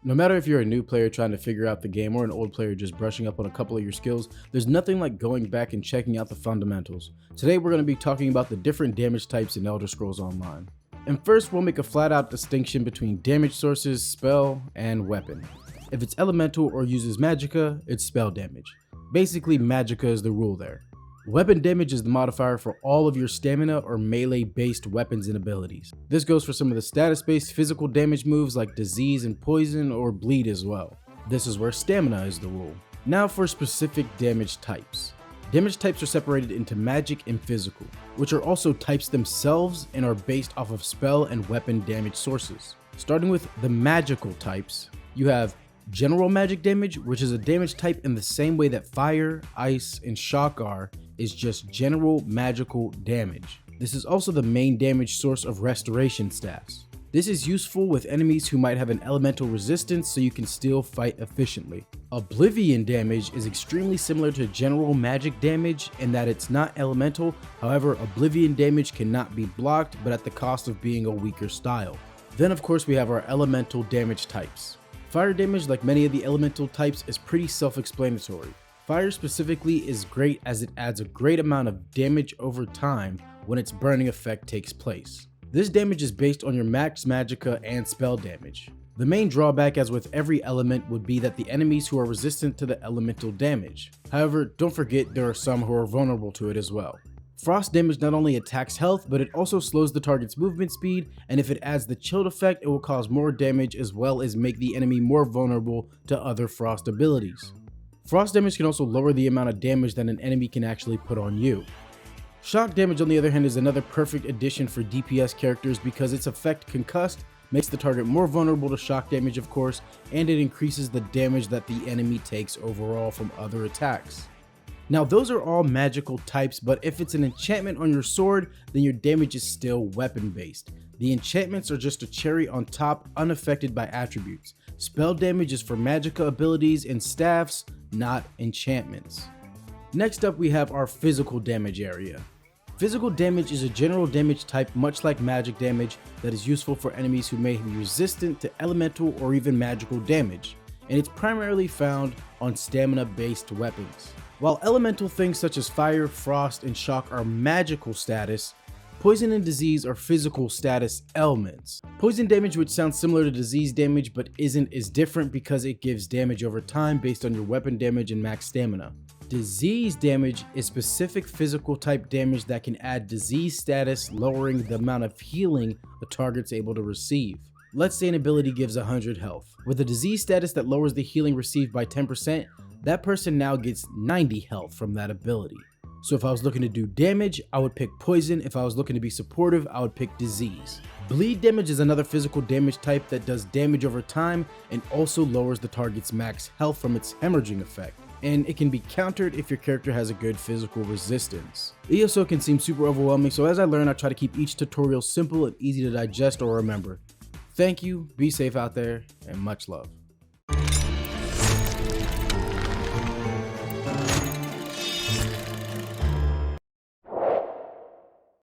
No matter if you're a new player trying to figure out the game or an old player just brushing up on a couple of your skills, there's nothing like going back and checking out the fundamentals. Today we're going to be talking about the different damage types in Elder Scrolls Online. And first we'll make a flat out distinction between damage sources, spell, and weapon. If it's elemental or uses Magicka, it's spell damage. Basically Magicka is the rule there. Weapon damage is the modifier for all of your stamina or melee based weapons and abilities. This goes for some of the status based physical damage moves like disease and poison or bleed as well. This is where stamina is the rule. Now for specific damage types. Damage types are separated into magic and physical, which are also types themselves and are based off of spell and weapon damage sources. Starting with the magical types, you have general magic damage, which is a damage type in the same way that fire, ice, and shock are, is just general magical damage. This is also the main damage source of restoration staffs. This is useful with enemies who might have an elemental resistance so you can still fight efficiently. Oblivion damage is extremely similar to general magic damage in that it's not elemental, however oblivion damage cannot be blocked but at the cost of being a weaker style. Then of course we have our elemental damage types. Fire damage, like many of the elemental types, is pretty self-explanatory. Fire specifically is great as it adds a great amount of damage over time when its burning effect takes place. This damage is based on your max magicka and spell damage. The main drawback, as with every element, would be that the enemies who are resistant to the elemental damage. However, don't forget there are some who are vulnerable to it as well. Frost damage not only attacks health, but it also slows the target's movement speed, and if it adds the chilled effect, it will cause more damage as well as make the enemy more vulnerable to other frost abilities. Frost damage can also lower the amount of damage that an enemy can actually put on you. Shock damage, on the other hand, is another perfect addition for DPS characters because its effect, concussed, makes the target more vulnerable to shock damage of course, and it increases the damage that the enemy takes overall from other attacks. Now those are all magical types, but if it's an enchantment on your sword, then your damage is still weapon based. The enchantments are just a cherry on top, unaffected by attributes. Spell damage is for magicka abilities and staffs, not enchantments. Next up we have our physical damage area. Physical damage is a general damage type much like magic damage that is useful for enemies who may be resistant to elemental or even magical damage, and it's primarily found on stamina based weapons. While elemental things such as fire, frost, and shock are magical status, poison and disease are physical status elements. Poison damage, which sounds similar to disease damage but isn't, is different because it gives damage over time based on your weapon damage and max stamina. Disease damage is specific physical type damage that can add disease status, lowering the amount of healing the target's able to receive. Let's say an ability gives 100 health. With a disease status that lowers the healing received by 10%, that person now gets 90 health from that ability. So if I was looking to do damage, I would pick poison. If I was looking to be supportive, I would pick disease. Bleed damage is another physical damage type that does damage over time and also lowers the target's max health from its hemorrhaging effect. And it can be countered if your character has a good physical resistance. ESO can seem super overwhelming, so as I learn, I try to keep each tutorial simple and easy to digest or remember. Thank you, be safe out there, and much love.